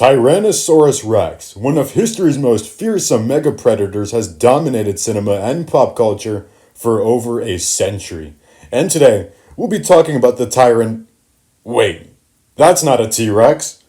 Tyrannosaurus rex, one of history's most fearsome megapredators, has dominated cinema and pop culture for over a century. And today, we'll be talking about the Wait, that's not a T-Rex.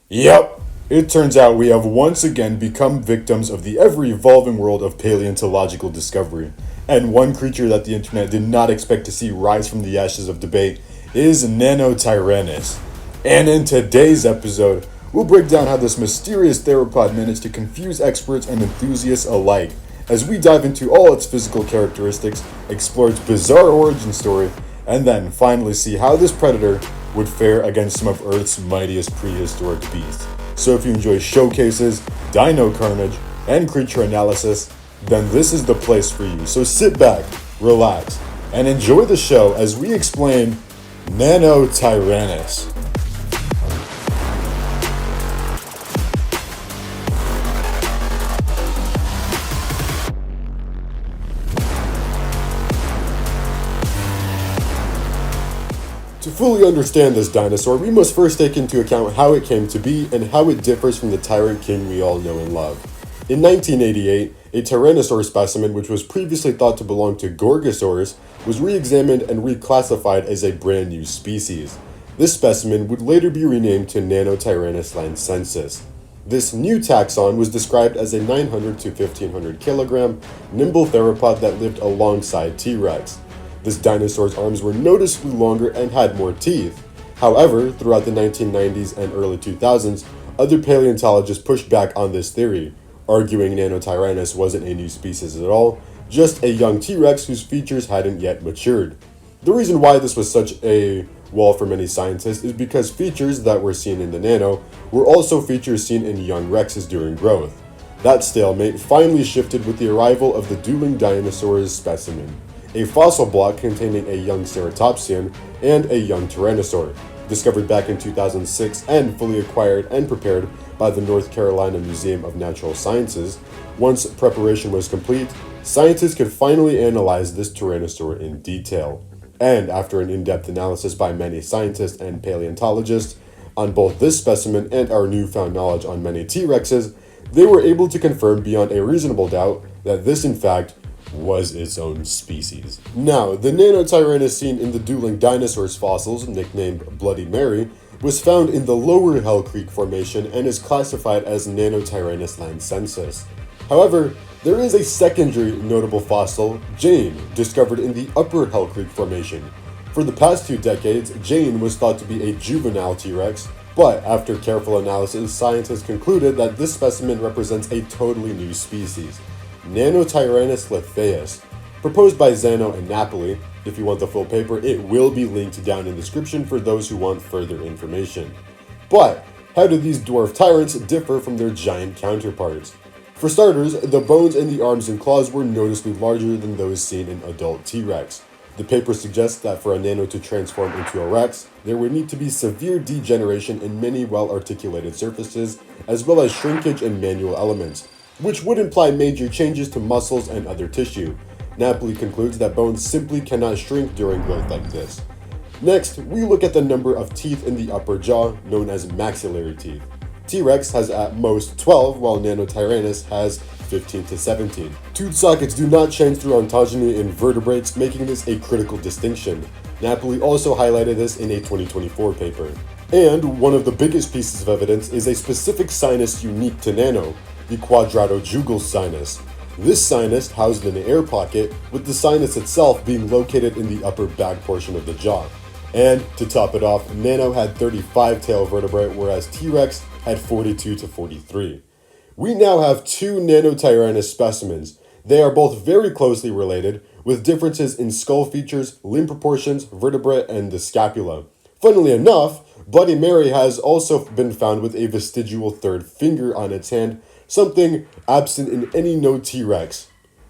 Yep, it turns out we have once again become victims of the ever-evolving world of paleontological discovery. And one creature that the internet did not expect to see rise from the ashes of debate is Nanotyrannus. And in today's episode, we'll break down how this mysterious theropod managed to confuse experts and enthusiasts alike, as we dive into all its physical characteristics, explore its bizarre origin story, and then finally see how this predator would fare against some of Earth's mightiest prehistoric beasts. So if you enjoy showcases, dino carnage, and creature analysis, then this is the place for you. So sit back, relax, and enjoy the show as we explain Nanotyrannus. To fully understand this dinosaur, we must first take into account how it came to be and how it differs from the tyrant king we all know and love. In 1988, a Tyrannosaurus specimen, which was previously thought to belong to Gorgosaurus, was re-examined and reclassified as a brand new species. This specimen would later be renamed to Nanotyrannus lancensis. This new taxon was described as a 900 to 1500 kilogram nimble theropod that lived alongside T-Rex. This dinosaur's arms were noticeably longer and had more teeth. However, throughout the 1990s and early 2000s, other paleontologists pushed back on this theory, arguing Nanotyrannus wasn't a new species at all, just a young T-Rex whose features hadn't yet matured. The reason why this was such a wall for many scientists is because features that were seen in the Nano were also features seen in young Rexes during growth. That stalemate finally shifted with the arrival of the dueling dinosaurs specimen, a fossil block containing a young ceratopsian and a young tyrannosaur, discovered back in 2006 and fully acquired and prepared by the North Carolina Museum of Natural Sciences. Once preparation was complete, scientists could finally analyze this tyrannosaur in detail. And after an in-depth analysis by many scientists and paleontologists on both this specimen and our newfound knowledge on many T-Rexes, they were able to confirm beyond a reasonable doubt that this in fact was its own species. Now, the Nanotyrannus seen in the dueling dinosaurs fossils, nicknamed Bloody Mary, was found in the lower Hell Creek Formation and is classified as Nanotyrannus lancensis. However, there is a secondary notable fossil, Jane, discovered in the upper Hell Creek Formation. For the past 2 decades, Jane was thought to be a juvenile T-Rex, but after careful analysis, scientists concluded that this specimen represents a totally new species, Nanotyrannus lithaeus, proposed by Zano and Napoli. If you want the full paper, it will be linked down in the description for those who want further information. But how do these dwarf tyrants differ from their giant counterparts? For starters, the bones in the arms and claws were noticeably larger than those seen in adult T-Rex. The paper suggests that for a nano to transform into a Rex, there would need to be severe degeneration in many well-articulated surfaces, as well as shrinkage and manual elements, which would imply major changes to muscles and other tissue. Napoli concludes that bones simply cannot shrink during growth like this. Next, we look at the number of teeth in the upper jaw, known as maxillary teeth. T-Rex has at most 12, while Nanotyrannus has 15 to 17. Tooth sockets do not change through ontogeny in vertebrates, making this a critical distinction. Napoli also highlighted this in a 2024 paper. And one of the biggest pieces of evidence is a specific sinus unique to Nano, the quadratojugal sinus. This sinus housed in an air pocket, with the sinus itself being located in the upper back portion of the jaw. And to top it off, Nano had 35 tail vertebrae, whereas T-Rex had 42 to 43. We now have 2 Nanotyrannus specimens. They are both very closely related, with differences in skull features, limb proportions, vertebrae, and the scapula. Funnily enough, Bloody Mary has also been found with a vestigial third finger on its hand, something absent in any known T-Rex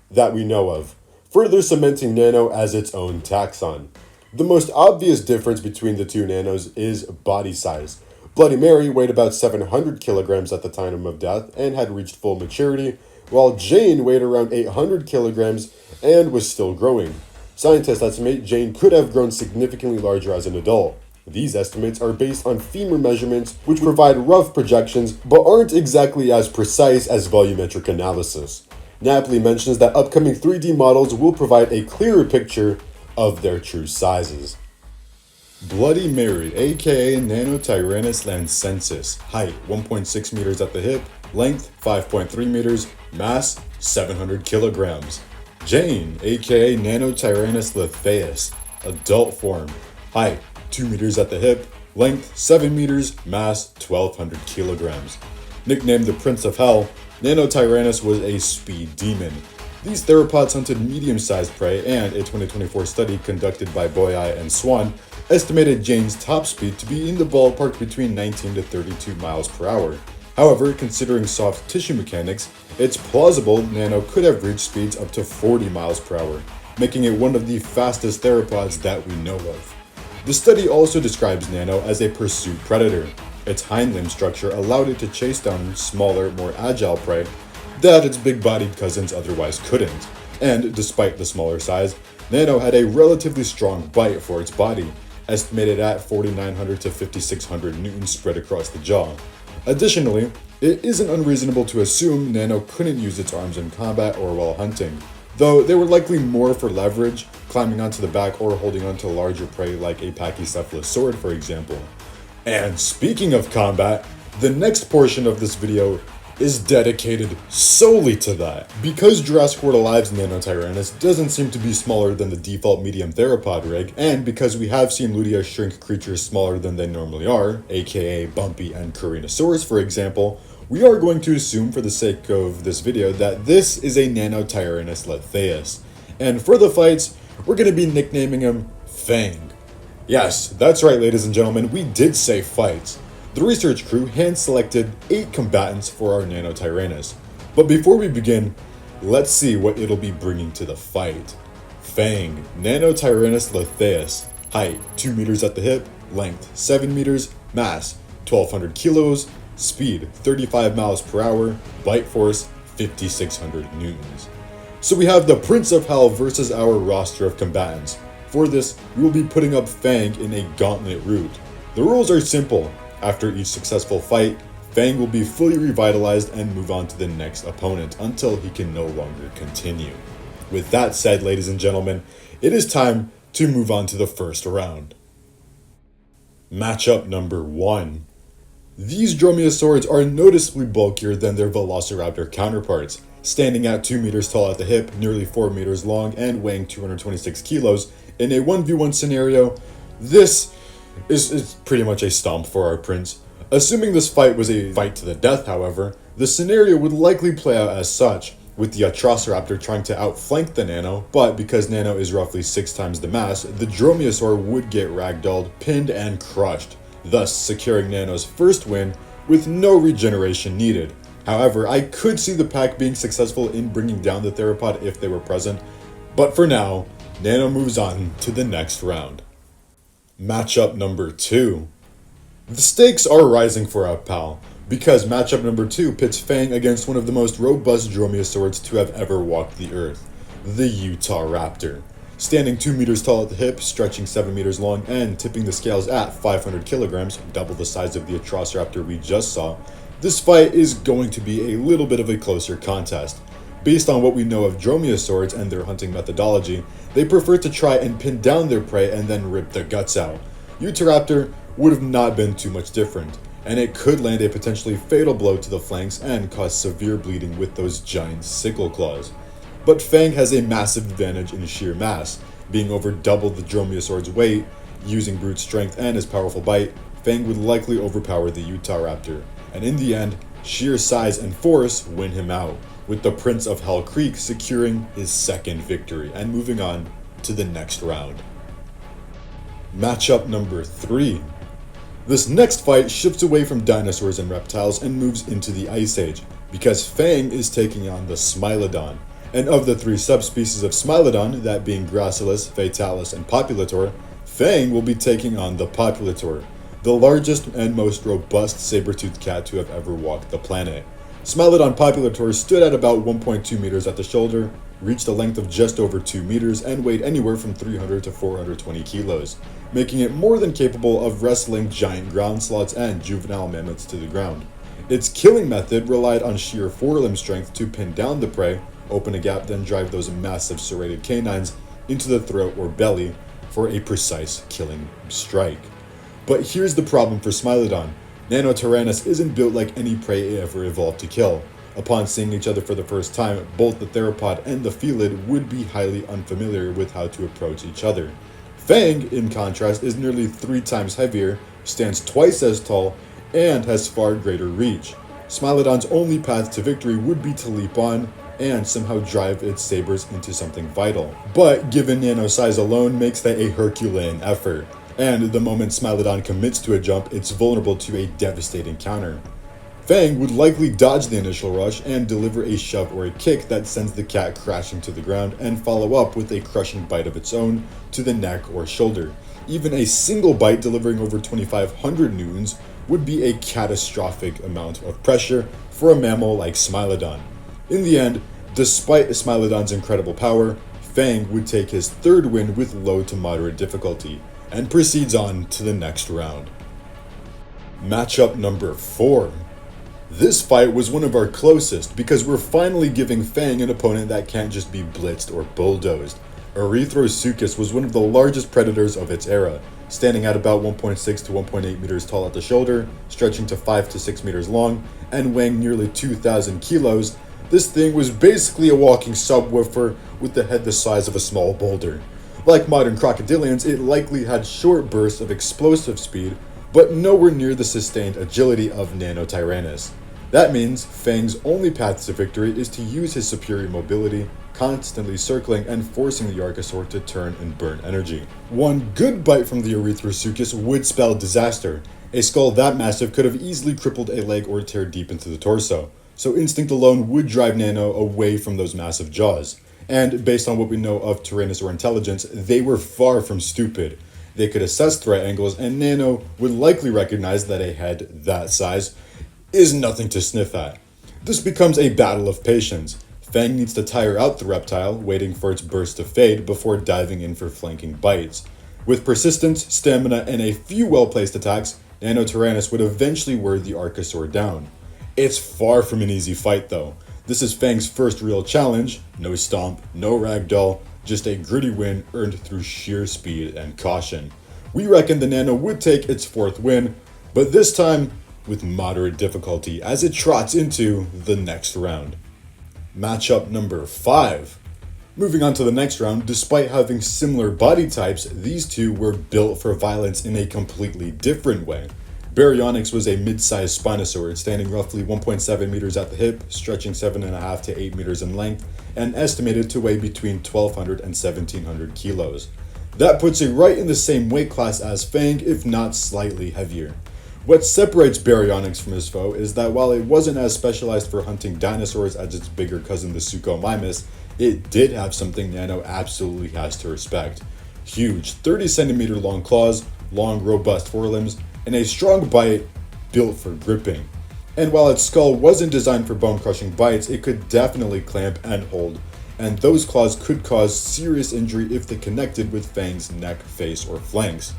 that we know of, further cementing Nano as its own taxon. The most obvious difference between the 2 nanos is body size. Bloody Mary weighed about 700 kilograms at the time of death and had reached full maturity, while Jane weighed around 800 kilograms and was still growing. Scientists estimate Jane could have grown significantly larger as an adult. These estimates are based on femur measurements, which provide rough projections but aren't exactly as precise as volumetric analysis. Napoli mentions that upcoming 3D models will provide a clearer picture of their true sizes. Bloody Mary, aka Nanotyrannus lancensis, height 1.6 meters at the hip, length 5.3 meters, mass 700 kilograms. Jane, aka Nanotyrannus lithaeus, adult form, height 2 meters at the hip, length 7 meters, mass 1200 kilograms. Nicknamed the Prince of Hell, Nanotyrannus was a speed demon. These theropods hunted medium-sized prey, and a 2024 study conducted by Boyai and Swan estimated Jane's top speed to be in the ballpark between 19 to 32 miles per hour. However, considering soft tissue mechanics, it's plausible Nano could have reached speeds up to 40 miles per hour, making it one of the fastest theropods that we know of. The study also describes Nano as a pursuit predator. Its hind limb structure allowed it to chase down smaller, more agile prey that its big-bodied cousins otherwise couldn't. And despite the smaller size, Nano had a relatively strong bite for its body, estimated at 4,900 to 5,600 newtons spread across the jaw. Additionally, it isn't unreasonable to assume Nano couldn't use its arms in combat or while hunting, though they were likely more for leverage, climbing onto the back or holding onto larger prey like a pachycephalus sword, for example. And speaking of combat, the next portion of this video is dedicated solely to that. Because Jurassic World Alive's Nanotyrannus doesn't seem to be smaller than the default medium theropod rig, and because we have seen Ludia shrink creatures smaller than they normally are, aka Bumpy and Tyrannosaurus for example, we are going to assume for the sake of this video that this is a Nanotyrannus lithaeus. And for the fights, we're going to be nicknaming him Fang. Yes, that's right ladies and gentlemen, we did say fights. The research crew hand-selected 8 combatants for our Nanotyrannus. But before we begin, let's see what it'll be bringing to the fight. Fang, Nanotyrannus lithaeus, height 2 meters at the hip, length 7 meters, mass 1200 kilos, speed 35 miles per hour, bite force 5600 newtons. So we have the Prince of Hell versus our roster of combatants. For this, we will be putting up Fang in a gauntlet route. The rules are simple. After each successful fight, Fang will be fully revitalized and move on to the next opponent until he can no longer continue. With that said, ladies and gentlemen, it is time to move on to the first round. Matchup number 1. These dromaeosaurs are noticeably bulkier than their Velociraptor counterparts, standing at 2 meters tall at the hip, nearly 4 meters long, and weighing 226 kilos. In a 1v1 scenario, this is pretty much a stomp for our prince. Assuming this fight was a fight to the death, however, the scenario would likely play out as such, with the Atrociraptor trying to outflank the Nano, but because Nano is roughly 6 times the mass, the dromaeosaur would get ragdolled, pinned, and crushed, thus securing Nano's first win with no regeneration needed. However, I could see the pack being successful in bringing down the theropod if they were present, but for now, Nano moves on to the next round. Matchup number 2. The stakes are rising for our pal, because matchup number 2 pits Fang against one of the most robust dromaeosaurs to have ever walked the earth, the Utahraptor. Standing 2 meters tall at the hip, stretching 7 meters long, and tipping the scales at 500 kilograms, double the size of the Atrociraptor we just saw, this fight is going to be a little bit of a closer contest. Based on what we know of dromaeosaurs and their hunting methodology, they prefer to try and pin down their prey and then rip the guts out. Utahraptor would have not been too much different, and it could land a potentially fatal blow to the flanks and cause severe bleeding with those giant sickle claws. But Fang has a massive advantage in sheer mass, being over double the dromaeosaur's weight. Using brute strength and his powerful bite, Fang would likely overpower the Utahraptor, and in the end, sheer size and force win him out, with the Prince of Hell Creek securing his second victory and moving on to the next round. Matchup number 3. This next fight shifts away from dinosaurs and reptiles and moves into the Ice Age, because Fang is taking on the Smilodon. And of the 3 subspecies of Smilodon, that being Gracilis, Fatalis, and Populator, Fang will be taking on the Populator, the largest and most robust saber-toothed cat to have ever walked the planet. Smilodon Populator stood at about 1.2 meters at the shoulder, reached a length of just over 2 meters, and weighed anywhere from 300 to 420 kilos, making it more than capable of wrestling giant ground sloths and juvenile mammoths to the ground. Its killing method relied on sheer forelimb strength to pin down the prey, open a gap, then drive those massive serrated canines into the throat or belly for a precise killing strike. But here's the problem for Smilodon. Nanotyrannus isn't built like any prey it ever evolved to kill. Upon seeing each other for the first time, both the theropod and the felid would be highly unfamiliar with how to approach each other. Fang, in contrast, is nearly 3 times heavier, stands twice as tall, and has far greater reach. Smilodon's only path to victory would be to leap on and somehow drive its sabers into something vital. But given nano size alone makes that a Herculean effort, and the moment Smilodon commits to a jump, it's vulnerable to a devastating counter. Fang would likely dodge the initial rush and deliver a shove or a kick that sends the cat crashing to the ground and follow up with a crushing bite of its own to the neck or shoulder. Even a single bite delivering over 2,500 newtons would be a catastrophic amount of pressure for a mammal like Smilodon. In the end, despite Smilodon's incredible power, Fang would take his third win with low to moderate difficulty, and proceeds on to the next round. Matchup number 4. This fight was one of our closest because we're finally giving Fang an opponent that can't just be blitzed or bulldozed. Erythrosuchus was one of the largest predators of its era, standing at about 1.6 to 1.8 meters tall at the shoulder, stretching to 5 to 6 meters long, and weighing nearly 2,000 kilos. This thing was basically a walking subwoofer with the head the size of a small boulder. Like modern crocodilians, it likely had short bursts of explosive speed, but nowhere near the sustained agility of Nanotyrannus. That means Fang's only path to victory is to use his superior mobility, constantly circling and forcing the Archosaur to turn and burn energy. One good bite from the Erythrosuchus would spell disaster. A skull that massive could have easily crippled a leg or tear deep into the torso, so instinct alone would drive Nano away from those massive jaws. And based on what we know of Tyrannosaur intelligence, they were far from stupid. They could assess threat angles, and Nano would likely recognize that a head that size is nothing to sniff at. This becomes a battle of patience. Fang needs to tire out the reptile, waiting for its burst to fade before diving in for flanking bites. With persistence, stamina, and a few well-placed attacks, Nanotyrannus would eventually wear the Archosaur down. It's far from an easy fight though. This is Fang's first real challenge, no stomp, no ragdoll, just a gritty win earned through sheer speed and caution. We reckon the Nano would take its 4th win, but this time with moderate difficulty as it trots into the next round. Matchup number 5. Moving on to the next round, despite having similar body types, these two were built for violence in a completely different way. Baryonyx was a mid-sized Spinosaur, standing roughly 1.7 meters at the hip, stretching 7.5 to 8 meters in length, and estimated to weigh between 1,200 and 1,700 kilos. That puts it right in the same weight class as Fang, if not slightly heavier. What separates Baryonyx from his foe is that while it wasn't as specialized for hunting dinosaurs as its bigger cousin the Suchomimus, it did have something Nano absolutely has to respect. Huge, 30 centimeter long claws, long robust forelimbs, and a strong bite built for gripping. And while its skull wasn't designed for bone-crushing bites, it could definitely clamp and hold, and those claws could cause serious injury if they connected with Fang's neck, face, or flanks.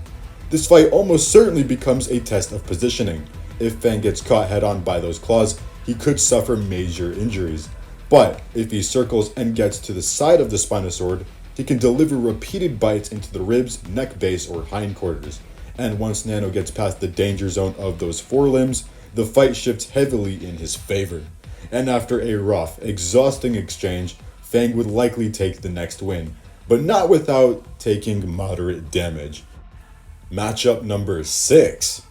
This fight almost certainly becomes a test of positioning. If Fang gets caught head-on by those claws, he could suffer major injuries. But if he circles and gets to the side of the Spinosaur, he can deliver repeated bites into the ribs, neck base, or hindquarters. And once Nano gets past the danger zone of those forelimbs, the fight shifts heavily in his favor. And after a rough, exhausting exchange, Fang would likely take the next win, but not without taking moderate damage. Matchup number 6.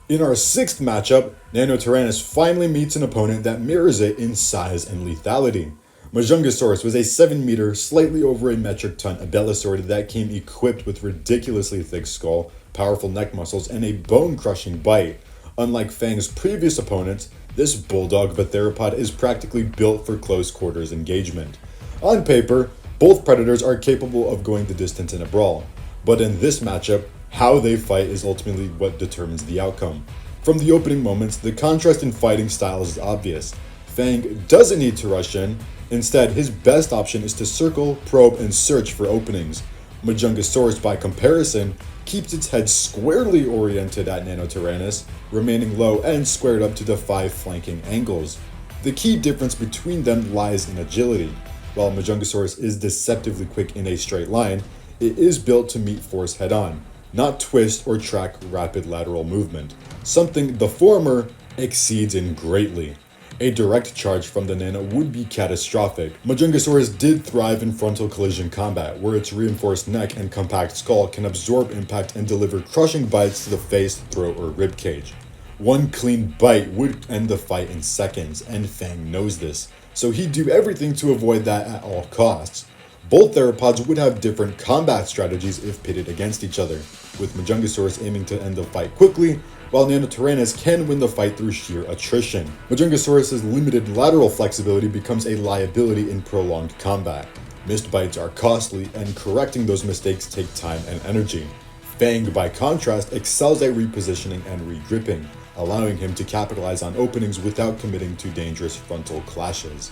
In our 6th matchup, Nanotyrannus finally meets an opponent that mirrors it in size and lethality. Majungasaurus was a 7 meter, slightly over a metric ton Abelisaur that came equipped with ridiculously thick skull, powerful neck muscles, and a bone-crushing bite. Unlike Fang's previous opponents, this bulldog of a theropod is practically built for close quarters engagement. On paper, both predators are capable of going the distance in a brawl, but in this matchup, how they fight is ultimately what determines the outcome. From the opening moments, the contrast in fighting styles is obvious. Fang doesn't need to rush in. Instead, his best option is to circle, probe, and search for openings. Majungasaurus, by comparison, keeps its head squarely oriented at Nanotyrannus, remaining low and squared up to the 5 flanking angles. The key difference between them lies in agility. While Majungasaurus is deceptively quick in a straight line, it is built to meet force head-on, not twist or track rapid lateral movement, something the former exceeds in greatly. A direct charge from the Nano would be catastrophic. Majungasaurus did thrive in frontal collision combat, where its reinforced neck and compact skull can absorb impact and deliver crushing bites to the face, throat, or ribcage. One clean bite would end the fight in seconds, and Fang knows this, so he'd do everything to avoid that at all costs. Both theropods would have different combat strategies if pitted against each other, with Majungasaurus aiming to end the fight quickly, while Nanotyrannus can win the fight through sheer attrition. Majungasaurus' limited lateral flexibility becomes a liability in prolonged combat. Missed bites are costly, and correcting those mistakes take time and energy. Fang, by contrast, excels at repositioning and regripping, allowing him to capitalize on openings without committing to dangerous frontal clashes.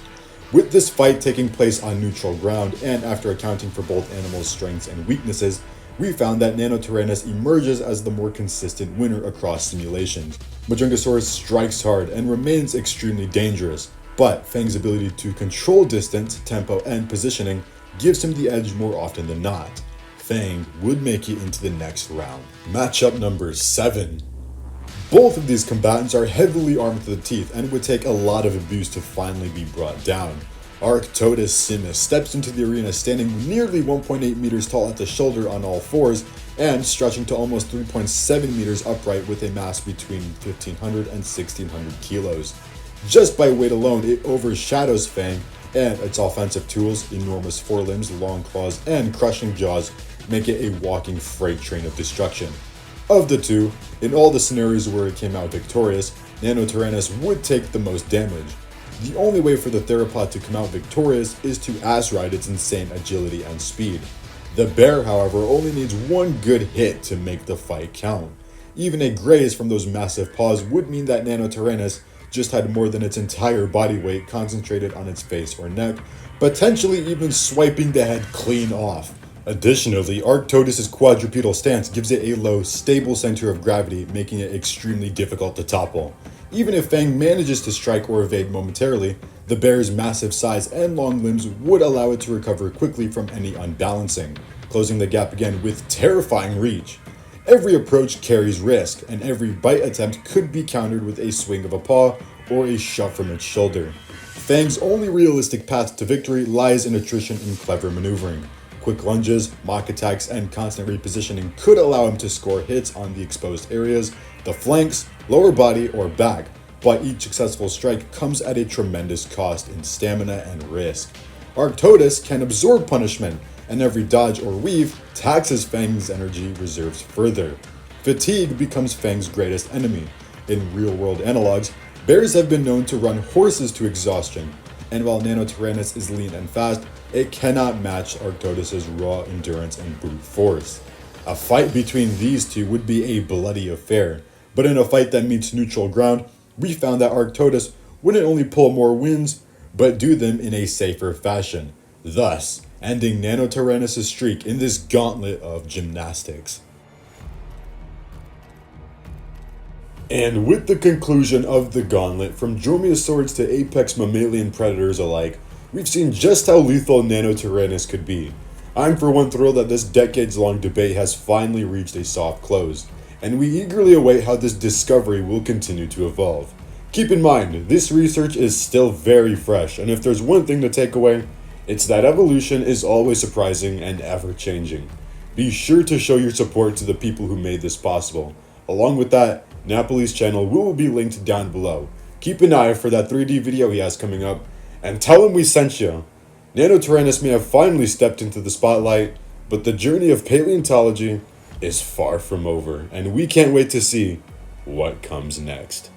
With this fight taking place on neutral ground, and after accounting for both animals' strengths and weaknesses, we found that Nanotyrannus emerges as the more consistent winner across simulations. Majungasaurus strikes hard and remains extremely dangerous, but Fang's ability to control distance, tempo, and positioning gives him the edge more often than not. Fang would make it into the next round. Matchup number 7. Both of these combatants are heavily armed to the teeth and would take a lot of abuse to finally be brought down. Arctodus Simus steps into the arena standing nearly 1.8 meters tall at the shoulder on all fours and stretching to almost 3.7 meters upright with a mass between 1,500 and 1,600 kilos. Just by weight alone, it overshadows Fang, and its offensive tools, enormous forelimbs, long claws, and crushing jaws, make it a walking freight train of destruction. Of the two, in all the scenarios where it came out victorious, Nanotyrannus would take the most damage. The only way for the theropod to come out victorious is to ass-ride its insane agility and speed. The bear, however, only needs one good hit to make the fight count. Even a graze from those massive paws would mean that Nanotyrannus just had more than its entire body weight concentrated on its face or neck, potentially even swiping the head clean off. Additionally, Arctodus' quadrupedal stance gives it a low, stable center of gravity, making it extremely difficult to topple. Even if Fang manages to strike or evade momentarily, the bear's massive size and long limbs would allow it to recover quickly from any unbalancing, closing the gap again with terrifying reach. Every approach carries risk, and every bite attempt could be countered with a swing of a paw or a shove from its shoulder. Fang's only realistic path to victory lies in attrition and clever maneuvering. Quick lunges, mock attacks, and constant repositioning could allow him to score hits on the exposed areas, the flanks, lower body, or back, but each successful strike comes at a tremendous cost in stamina and risk. Arctodus can absorb punishment, and every dodge or weave taxes Fang's energy reserves further. Fatigue becomes Fang's greatest enemy. In real-world analogs, bears have been known to run horses to exhaustion, and while Nanotyrannus is lean and fast, it cannot match Arctodus' raw endurance and brute force. A fight between these two would be a bloody affair, but in a fight that meets neutral ground, we found that Arctodus wouldn't only pull more wins, but do them in a safer fashion, thus ending Nanotyrannus' streak in this gauntlet of gymnastics. And with the conclusion of the gauntlet, from dromaeosaurs to apex mammalian predators alike, we've seen just how lethal Nanotyrannus could be. I'm for one thrilled that this decades-long debate has finally reached a soft close, and we eagerly await how this discovery will continue to evolve. Keep in mind, this research is still very fresh, and if there's one thing to take away, it's that evolution is always surprising and ever-changing. Be sure to show your support to the people who made this possible. Along with that, Napoli's channel will be linked down below. Keep an eye for that 3D video he has coming up, and tell him we sent you. Nanotyrannus may have finally stepped into the spotlight, but the journey of paleontology is far from over, and we can't wait to see what comes next.